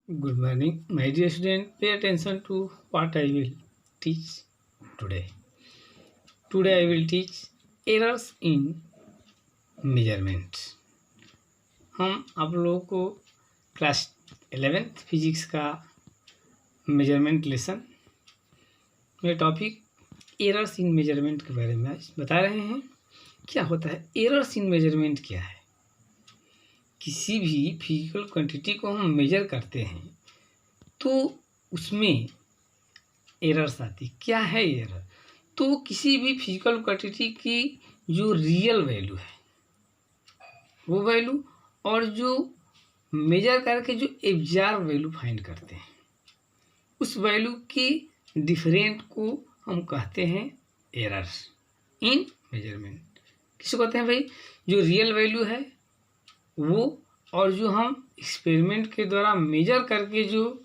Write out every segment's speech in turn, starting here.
Good morning, my dear student. Pay attention to what I will teach today. Today I will teach errors in measurement. हम आप लोगों को class 11th physics का measurement lesson में topic errors in measurement के बारे में आज बता रहे हैं। क्या होता है एरर्स इन मेजरमेंट? क्या है? किसी भी फिजिकल क्वांटिटी को हम मेजर करते हैं तो उसमें एरर्स आती। क्या है एरर? तो किसी भी फिजिकल क्वांटिटी की जो रियल वैल्यू है वो वैल्यू और जो मेजर करके जो एब्जॉर्ब वैल्यू फाइंड करते हैं उस वैल्यू के डिफरेंट को हम कहते हैं एरर्स इन मेजरमेंट। किसको कहते हैं भाई? जो रियल वैल्यू है वो और जो हम एक्सपेरिमेंट के द्वारा मेजर करके जो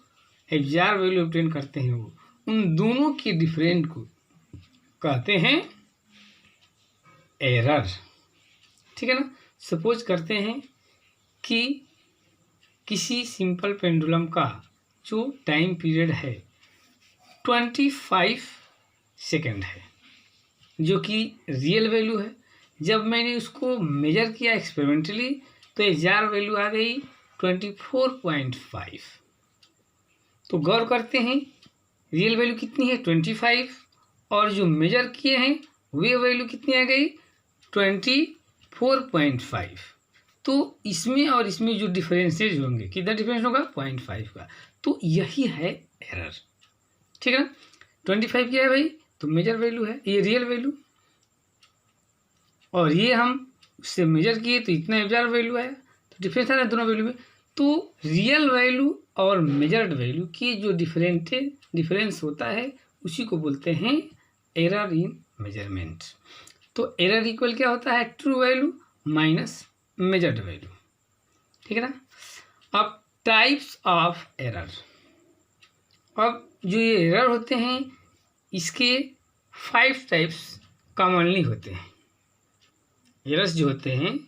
एब्जॉर्ब वैल्यू ऑब्टेन करते हैं वो उन दोनों के डिफरेंट को कहते हैं एरर। ठीक है ना? सपोज करते हैं कि किसी सिंपल पेंडुलम का जो टाइम पीरियड है 25 सेकेंड है, जो कि रियल वैल्यू है। जब मैंने उसको मेजर किया एक्सपेरिमेंटली तो एब्जॉर्ब वैल्यू आ गई 24.5। तो गौर करते हैं रियल वैल्यू कितनी है 25 और जो मेजर किए हैं वे वैल्यू कितनी आ गई 24.5। तो इसमें और इसमें जो डिफरेंसेज होंगे, कितना डिफरेंस होगा 0.5 का। तो यही है एरर। ठीक है ना? 25 क्या है भाई? तो मेजर वैल्यू है, ये रियल वैल्यू, और ये हम उससे मेजर किए तो इतना एब्जॉर्ब वैल्यू आया। तो डिफरेंस है ना दोनों वैल्यू में। तो रियल वैल्यू और मेजर्ड वैल्यू की जो डिफरेंस होता है उसी को बोलते हैं एरर इन मेजरमेंट। तो एरर इक्वल क्या होता है? True value minus measured value. ठीक है ना? अब टाइप्स ऑफ एरर। अब जो ये एरर होते हैं इसके 5 टाइप्स कॉमनली होते हैं। एरर्स जो होते हैं,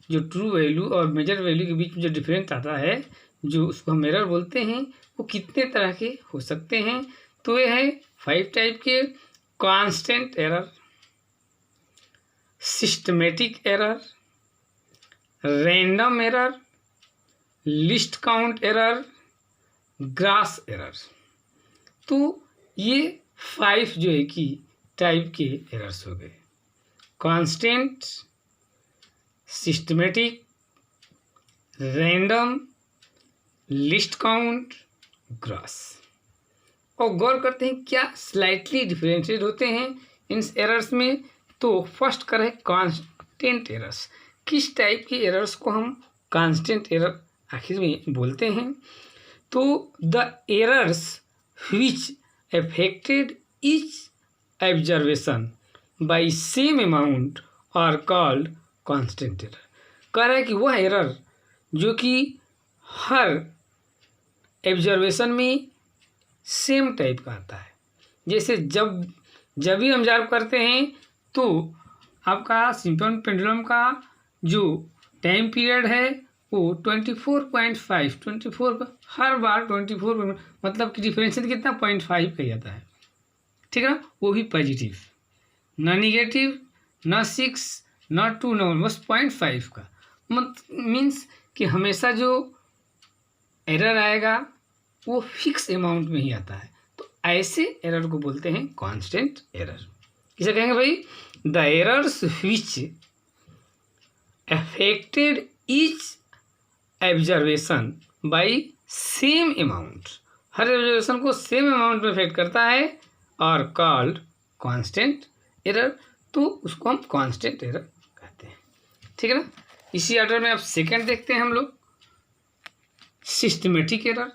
जो ट्रू वैल्यू और मेजर वैल्यू के बीच में जो डिफरेंस आता है, जो उसको हम एरर बोलते हैं, वो कितने तरह के हो सकते हैं? तो ये है 5 टाइप के। Constant error, systematic error, random error, list count error, grass error. तो ये 5 जो है कि टाइप के एरर्स हो गए। Constant, systematic, random, list count, grass. और गौर करते हैं क्या स्लाइटली डिफरेंशिएट होते हैं इन एरर्स में। तो फर्स्ट करें कांस्टेंट एरर्स। किस टाइप के एरर्स को हम कांस्टेंट एरर आखिर में बोलते हैं? तो the errors which affected each observation by same amount are called constant error. कह रहा है कि वह एरर जो कि हर ऑब्जर्वेशन में सेम टाइप का आता है। जैसे जब भी हम ऑब्जर्व करते हैं तो आपका सिंपल पेंडुलम का जो टाइम पीरियड है वो 24.5 हर बार 24 मतलब कि डिफरेंशियल कितना 0.5 का जाता है। ठीक है ना? वो भी पॉजिटिव, ना निगेटिव, ना 6, ना 2, ना बस 0.5 का। मीन्स कि हमेशा जो एरर आएगा वो फिक्स अमाउंट में ही आता है। तो ऐसे एरर को बोलते हैं कांस्टेंट एरर। किसे कहेंगे भाई? The errors which affected each observation by same amount, her observation को सेम अमाउंट में अफेक्ट करता है, और कॉल्ड कांस्टेंट एरर। तो उसको हम कांस्टेंट एरर कहते हैं। ठीक है ना? इसी ऑर्डर में अब सेकंड देखते हैं हम लोग, सिस्टमेटिक एरर।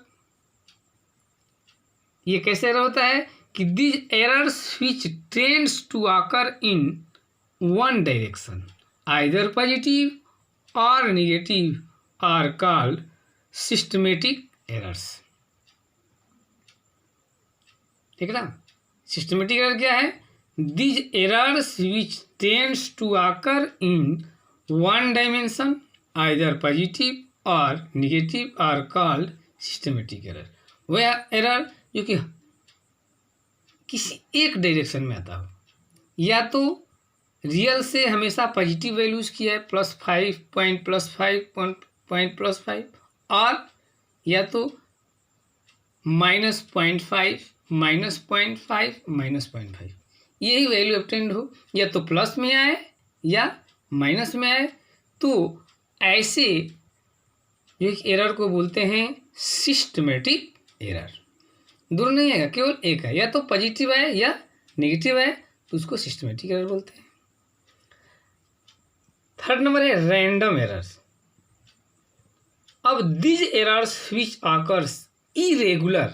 ये कैसे एरर होता है कि these errors which tends to occur in one direction either positive और negative are called systematic errors. ठीक है ना? सिस्टमेटिक एरर क्या है? These errors which tends to occur in one dimension, either positive or negative, are called systematic error वह error जो कि किसी एक डायरेक्शन में आता हो, या तो रियल से हमेशा पॉजिटिव वैल्यूज की है +5 पॉइंट +5 और या तो -0.5 -0.5 यही वैल्यू ऑब्टेन्ड हो, या तो प्लस में आए या माइनस में आए, तो ऐसे जो एक एरर को बोलते हैं सिस्टमेटिक एरर। दोनों नहीं आएगा, केवल एक है, या तो पॉजिटिव है या नेगेटिव है, तो उसको सिस्टमेटिक एरर बोलते हैं। थर्ड नंबर है रैंडम एरर्स। अब these errors which occurs irregular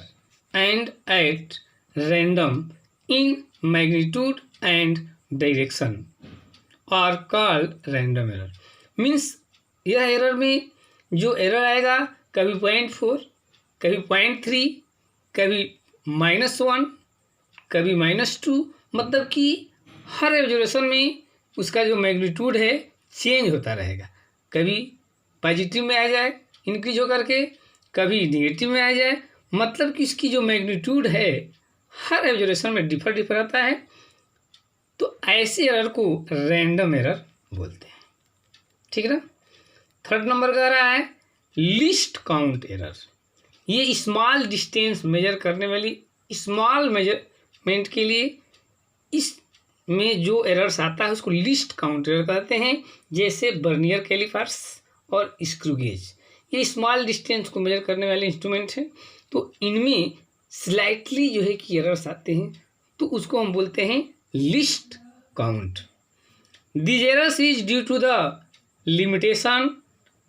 and at random in magnitude and direction are called random error। Means यह एरर में जो एरर आएगा कभी 0.4, कभी 0.3, कभी -1, कभी -2, मतलब कि हर ऑब्जर्वेशन में उसका जो मैग्नीट्यूड है चेंज होता रहेगा। कभी पॉजिटिव में आ जाए इंक्रीज होकर के, कभी निगेटिव में आ जाए, मतलब कि इसकी जो मैग्नीट्यूड है हर ऑब्जर्वेशन में डिफर आता है। तो ऐसे एरर को रैंडम एरर बोलते हैं, ठीक है ना। थर्ड नंबर का रहा है लिस्ट काउंट एरर। ये स्मॉल डिस्टेंस मेजर करने वाली स्मॉल मेजरमेंट के लिए इसमें जो एरर्स आता है उसको लिस्ट काउंट एरर कहते हैं। जैसे वर्नियर कैलिपर्स और स्क्रू गेज, ये स्मॉल डिस्टेंस को मेजर करने वाले इंस्ट्रूमेंट हैं, तो इनमें स्लाइटली जो है कि एरर्स आते हैं, तो उसको हम बोलते हैं least count. This errors is due to the limitation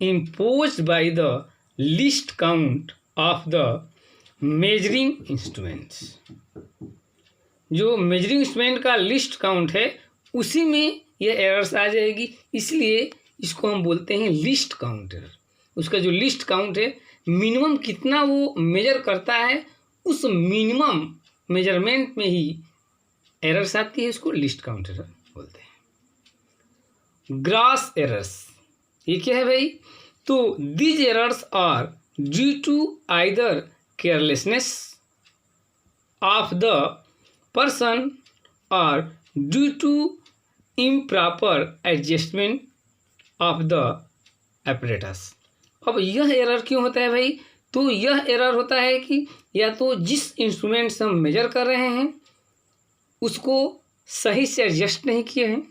imposed by the least count of the measuring instruments। जो मेजरिंग इंस्ट्रूमेंट का लिस्ट काउंट है उसी में यह एरर्स आ जाएगी, इसलिए इसको हम बोलते हैं लिस्ट काउंट एरर। उसका जो लिस्ट काउंट है, मिनिमम कितना वो मेजर करता है, उस मिनिमम मेजरमेंट में ही एरर्स आती है, उसको लिस्ट काउंट एरर बोलते हैं। ग्रॉस एरर्स, ये क्या है भाई? तो these errors are due to either carelessness of the person और due to improper adjustment of the apparatus। अब यह एरर क्यों होता है भाई? तो यह एरर होता है कि या तो जिस इंस्ट्रूमेंट से हम मेजर कर रहे हैं उसको सही से एडजस्ट नहीं किए हैं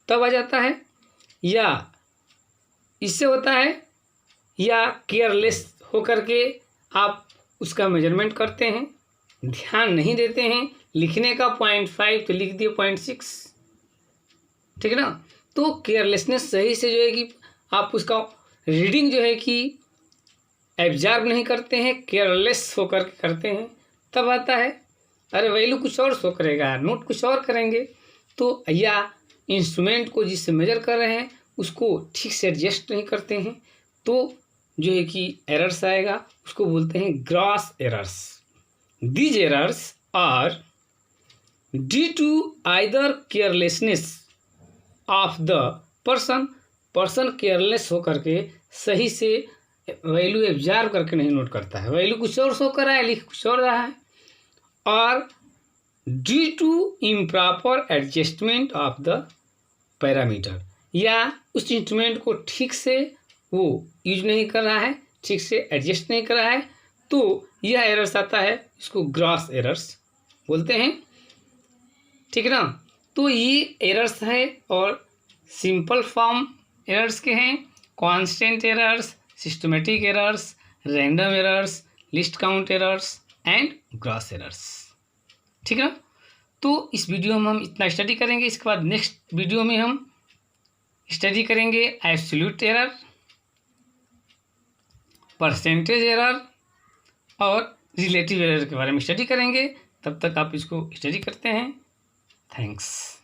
तब आ जाता है, या इससे होता है, या केयरलेस होकर के आप उसका मेजरमेंट करते हैं, ध्यान नहीं देते हैं, लिखने का 0.5 तो लिख दिए 0.6, ठीक है ना। तो केयरलेसनेस सही से जो है कि आप उसका रीडिंग जो है कि एब्जॉर्ब नहीं करते हैं, केयरलेस होकर के करते हैं, तब आता है अरे वैल्यू कुछ और शो करेगा, नोट कुछ और करेंगे, तो या इंस्ट्रूमेंट को जिससे मेजर कर रहे हैं उसको ठीक से एडजस्ट नहीं करते हैं, तो जो है कि एरर्स आएगा, उसको बोलते हैं gross errors. These errors are due to either carelessness of the person careless होकर के सही से वैल्यू एब्जॉर्ब करके नहीं नोट करता है, वैल्यू कुछ और शो कर रहा है, लिख कुछ और रहा है, और due to improper adjustment of the parameter, या उस इंस्ट्रूमेंट को ठीक से वो यूज नहीं कर रहा है, ठीक से एडजस्ट नहीं कर रहा है, तो यह एरर्स आता है, इसको ग्रॉस एरर्स बोलते हैं, ठीक है ना। तो ये एरर्स है और सिंपल फॉर्म एरर्स के हैं, constant errors, systematic errors, random errors, list count errors and gross errors, ठीक है ना। तो इस वीडियो में हम इतना स्टडी करेंगे, इसके बाद नेक्स्ट वीडियो में हम स्टडी करेंगे एब्सोल्यूट एरर, परसेंटेज एरर और रिलेटिव एरर के बारे में स्टडी करेंगे। तब तक आप इसको स्टडी करते हैं। थैंक्स।